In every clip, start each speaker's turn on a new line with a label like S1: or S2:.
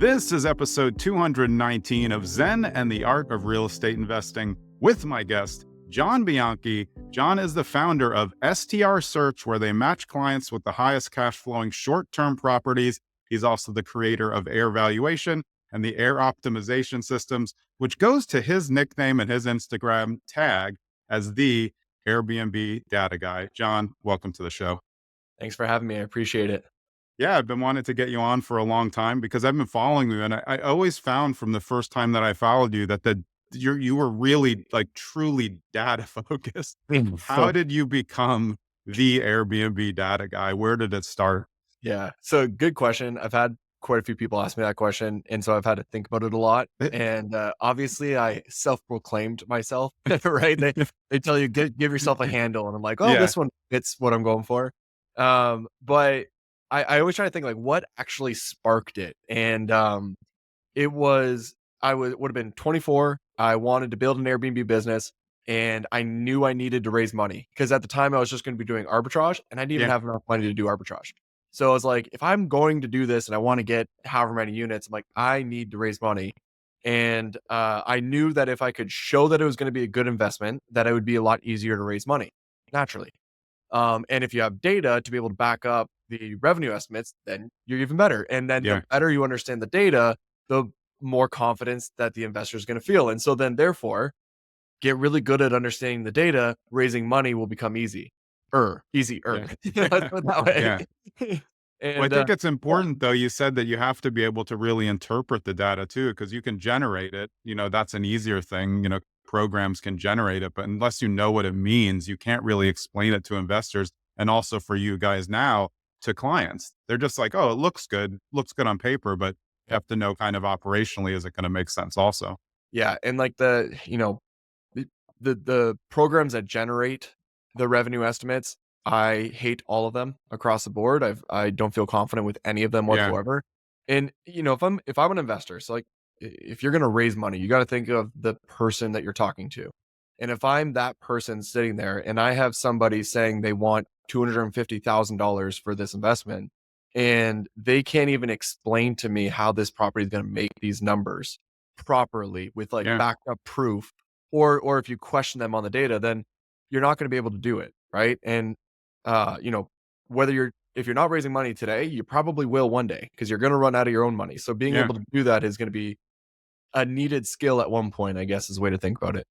S1: This is episode 219 of Zen and the Art of Real Estate Investing with my guest, John Bianchi. John is the founder of STR Search, where they match clients with the highest cash flowing short-term properties. He's also the creator of Valuation and the Air Optimization Systems, which goes to his nickname and his Instagram tag as the Airbnb Data Guy. John, welcome to the show.
S2: Thanks for having me. I appreciate it.
S1: Yeah, I've been wanting to get you on for a long time because I've been following you, and I always found from the first time that I followed you that you were really like truly data focused. How did you become the Airbnb Data Guy? Where did it start?
S2: Yeah. So good question. I've had quite a few people ask me that question, and so I've had to think about it a lot. And obviously, I self-proclaimed myself, right? They tell you give yourself a handle, and I'm like, oh,
S1: Yeah.
S2: this one fits what I'm going for. But I always try to think like what actually sparked it, and it was would have been 24. I wanted to build an Airbnb business, and I knew I needed to raise money because at the time I was just going to be doing arbitrage, and I didn't even
S1: Yeah.
S2: have enough money to do arbitrage. So I was like, if I'm going to do this and I want to get however many units, I'm like, I need to raise money. And I knew that if I could show that it was going to be a good investment, that it would be a lot easier to raise money naturally. And if you have data to be able to back up the revenue estimates, then you're even better. And then
S1: Yeah.
S2: the better you understand the data, the more confidence that the investor is going to feel. And so then therefore, get really good at understanding the data, raising money will become easier.
S1: Yeah.
S2: Let's put it that way.
S1: Yeah.
S2: And
S1: Well, I think it's important though. You said that you have to be able to really interpret the data too, because you can generate it. That's an easier thing. Programs can generate it, but unless you know what it means, you can't really explain it to investors. And also for you guys now to clients, they're just like, oh, it looks good on paper, but you have to know kind of operationally, is it going to make sense also?
S2: yeah, and like the programs that generate the revenue estimates, I hate all of them across the board. I don't feel confident with any of them
S1: Yeah.
S2: whatsoever. And if I'm an investor, so like if you're gonna raise money, you got to think of the person that you're talking to. And if I'm that person sitting there and I have somebody saying they want $250,000 for this investment, and they can't even explain to me how this property is going to make these numbers properly with like
S1: Yeah.
S2: backed up proof, or if you question them on the data, then you're not going to be able to do it, right? And whether if you're not raising money today, you probably will one day because you're going to run out of your own money. So being
S1: Yeah.
S2: able to do that is going to be a needed skill at one point, I guess, is a way to think about it.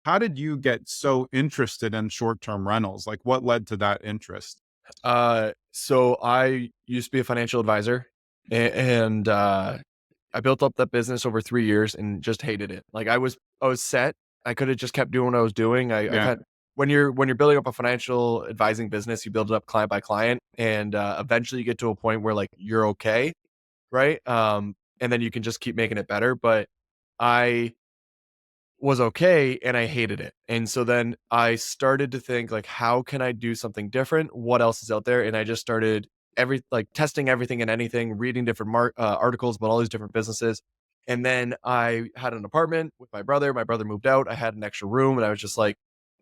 S1: How did you get so interested in short-term rentals? Like what led to that interest?
S2: So I used to be a financial advisor, and I built up that business over 3 years and just hated it. Like I was set. I could have just kept doing what I was doing. I've
S1: Yeah.
S2: had when you're building up a financial advising business, you build it up client by client, and eventually you get to a point where like you're okay, right? And then you can just keep making it better. But I was okay and I hated it. And so then I started to think like, how can I do something different? What else is out there? And I just started testing everything and anything, reading different articles about all these different businesses. And then I had an apartment with my brother. My brother moved out. I had an extra room, and I was just like,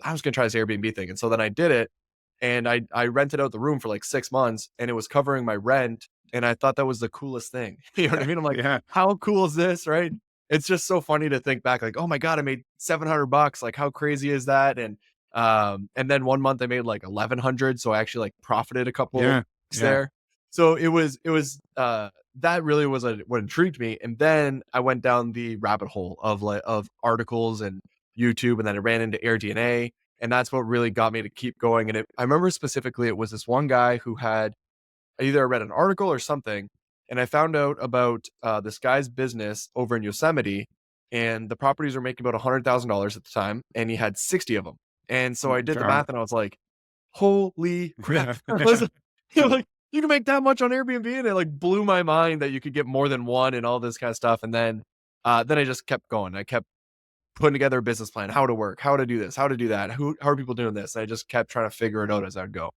S2: I was going to try this Airbnb thing. And so then I did it, and I rented out the room for like 6 months, and it was covering my rent. And I thought that was the coolest thing. You know what I mean? I'm like,
S1: Yeah.
S2: how cool is this? Right. It's just so funny to think back, like, oh my God, I made $700. Like, how crazy is that? And then one month I made like 1,100. So I actually like profited a couple
S1: Yeah.
S2: bucks
S1: Yeah.
S2: there. So that really was what intrigued me. And then I went down the rabbit hole of articles and YouTube, and then I ran into AirDNA, and that's what really got me to keep going. And I remember specifically, it was this one guy who had either I read an article or something, and I found out about this guy's business over in Yosemite, and the properties were making about $100,000 at the time, and he had 60 of them. And so I did the
S1: Sure.
S2: math, and I was like, "Holy crap!"
S1: Yeah.
S2: Like, you can make that much on Airbnb, and it like blew my mind that you could get more than one and all this kind of stuff. And then I just kept going. I kept putting together a business plan, how to work, how to do this, how to do that, how are people doing this. And I just kept trying to figure it out as I'd go.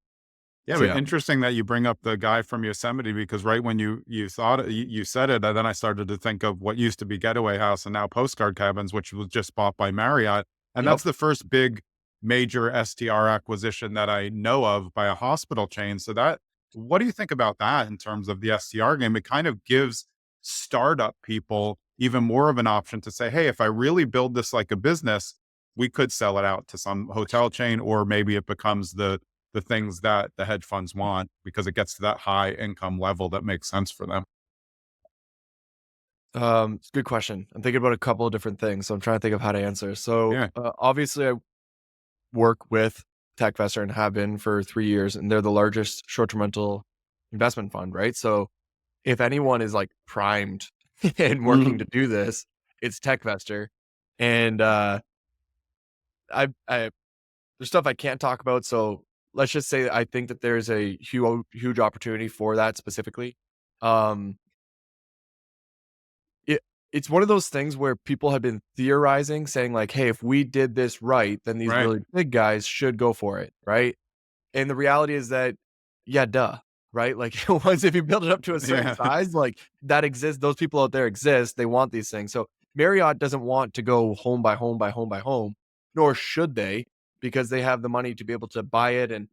S1: Yeah,
S2: So
S1: but
S2: yeah.
S1: interesting that you bring up the guy from Yosemite, because right when you thought it, you said it, and then I started to think of what used to be Getaway House and now Postcard Cabins, which was just bought by Marriott, and
S2: Yep.
S1: that's the first big major STR acquisition that I know of by a hospital chain. So What do you think about that in terms of the STR game? It kind of gives startup people even more of an option to say, hey, if I really build this like a business, we could sell it out to some hotel chain, or maybe it becomes the things that the hedge funds want because it gets to that high income level that makes sense for them.
S2: It's a good question. I'm thinking about a couple of different things, so I'm trying to think of how to answer. So,
S1: Yeah.
S2: obviously, I work with TechVestor and have been for 3 years, and they're the largest short-term rental investment fund, right? So, if anyone is like primed and working to
S1: Mhm.
S2: do this, it's TechVestor. And I there's stuff I can't talk about. So let's just say I think that there's a huge opportunity for that specifically. Um, it it's one of those things where people have been theorizing, saying like, "Hey, if we did this right, then these
S1: Right.
S2: really big guys should go for it," right? And the reality is that, yeah, duh, right? Like once if you build it up to a certain
S1: Yeah.
S2: size, like that exists, those people out there exist, they want these things. So Marriott doesn't want to go home by home by home by home, nor should they, because they have the money to be able to buy it and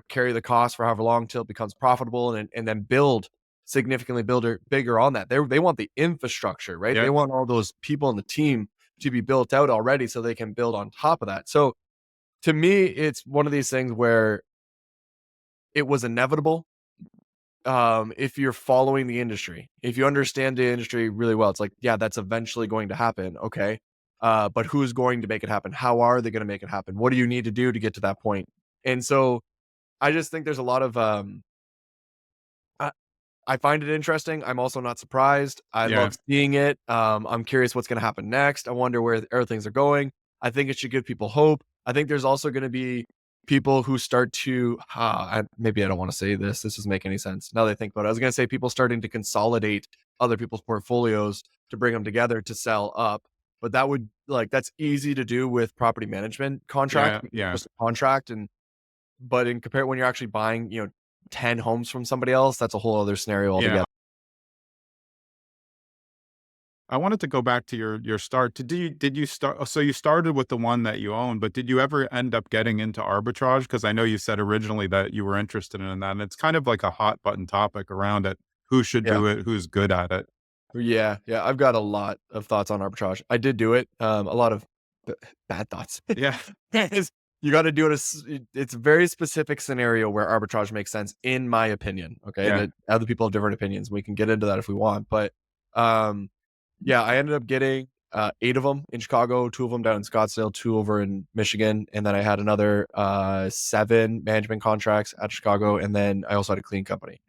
S2: carry the cost for however long till it becomes profitable and then build significantly bigger on that. They want the infrastructure, right?
S1: Yeah.
S2: They want all those people in the team to be built out already so they can build on top of that. So to me, it's one of these things where it was inevitable. If you're following the industry, if you understand the industry really well, it's like, yeah, that's eventually going to happen. Okay. But who's going to make it happen? How are they going to make it happen? What do you need to do to get to that point? And so I just think there's a lot of I find it interesting. I'm also not surprised. I
S1: Yeah.
S2: love seeing it. I'm curious what's going to happen next. I wonder where things are going. I think it should give people hope. I think there's also going to be people who start to, maybe I don't want to say this. This doesn't make any sense. Now that I think about it, I was going to say people starting to consolidate other people's portfolios to bring them together to sell up. But that would that's easy to do with property management contracts
S1: Yeah.
S2: because it's
S1: Yeah.
S2: just a contract but in compare when you're actually buying, 10 homes from somebody else, that's a whole other scenario
S1: Yeah.
S2: altogether.
S1: I wanted to go back to your start. Did you start? So you started with the one that you own, but did you ever end up getting into arbitrage? Because I know you said originally that you were interested in that, and it's kind of like a hot button topic around it. Who should
S2: Yeah.
S1: do it? Who's good at it?
S2: Yeah, yeah, I've got a lot of thoughts on arbitrage. I did do it, a lot of b bad thoughts.
S1: Yeah.
S2: Is you gotta do it's a very specific scenario where arbitrage makes sense, in my opinion, okay?
S1: Yeah.
S2: That other people have different opinions, we can get into that if we want, but, um, yeah, I ended up getting, 8 of them in Chicago, 2 of them down in Scottsdale, 2 over in Michigan, and then I had another, 7 management contracts at Chicago, and then I also had a clean company.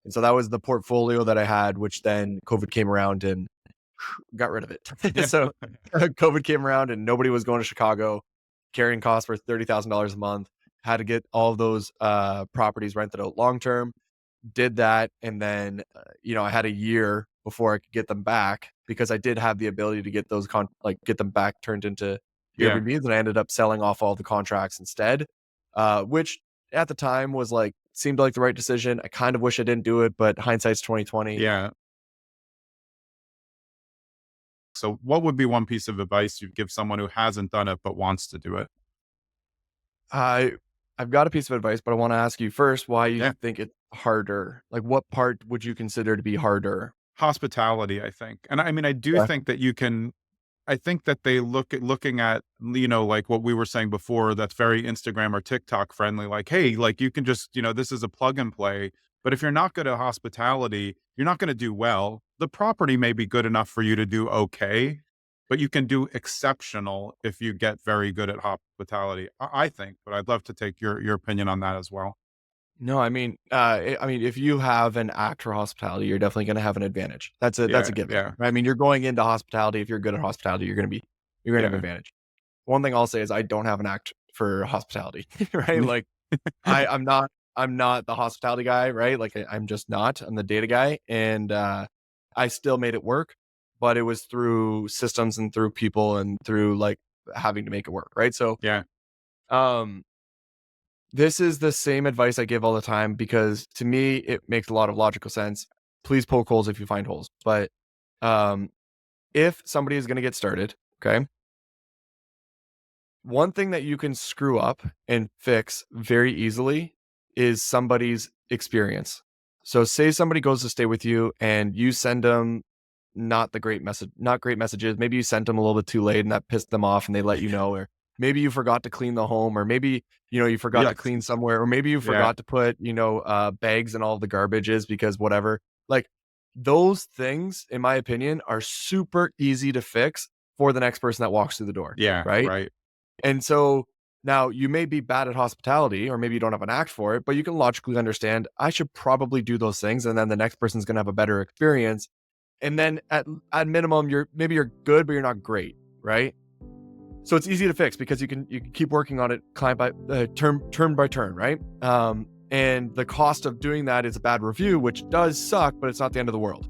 S2: And so that was the portfolio that I had, which then COVID came around and got rid of it.
S1: Yeah.
S2: So COVID came around and nobody was going to Chicago. Carrying costs were $30,000 a month. Had to get all of those properties rented out long term. Did that, and then I had a year before I could get them back because I did have the ability to get those get them back turned into
S1: Yeah.
S2: Airbnbs, and I ended up selling off all the contracts instead, which at the time was seemed like the right decision. I kind of wish I didn't do it, but hindsight's 2020.
S1: Yeah. So what would be one piece of advice you'd give someone who hasn't done it but wants to do it?
S2: I I've got a piece of advice, but I want to ask you first why you
S1: Yeah.
S2: think it's harder. Like, what part would you consider to be harder?
S1: Hospitality, I think. And I mean, I do
S2: Yeah.
S1: think that you can I think that they looking at, like what we were saying before, that's very Instagram or TikTok friendly. Like, hey, like you can just, this is a plug and play. But if you're not good at hospitality, you're not going to do well. The property may be good enough for you to do okay, but you can do exceptional if you get very good at hospitality, I think. But I'd love to take your opinion on that as well.
S2: No, I mean, if you have an act for hospitality, you're definitely going to have an advantage. That's
S1: Yeah.
S2: a given.
S1: Yeah.
S2: Right? I mean, you're going into hospitality. If you're good at hospitality, you're going to have an
S1: Yeah.
S2: advantage. One thing I'll say is I don't have an act for hospitality. Right? Like I'm not the hospitality guy. Right? Like I'm just not. I'm the data guy, and I still made it work, but it was through systems and through people and through having to make it work. Right? So
S1: Yeah.
S2: um this is the same advice I give all the time because to me it makes a lot of logical sense. Please poke holes if you find holes. But um, if somebody is going to get started, okay, one thing that you can screw up and fix very easily is somebody's experience. So say somebody goes to stay with you and you send them not great messages. Maybe you sent them a little bit too late and that pissed them off and they let you know, or maybe you forgot to clean the home, or maybe, you forgot to
S1: Yes.
S2: clean somewhere, or maybe you forgot to put, bags in all the garbages because whatever. Like those things, in my opinion, are super easy to fix for the next person that walks through the door.
S1: Yeah.
S2: Right.
S1: Right.
S2: And so now you may be bad at hospitality, or maybe you don't have an act for it, but you can logically understand I should probably do those things. And then the next person's going to have a better experience. And then at minimum, you're good, but you're not great. Right. So it's easy to fix because you can keep working on it client by turn by turn. Right. And the cost of doing that is a bad review, which does suck, but it's not the end of the world.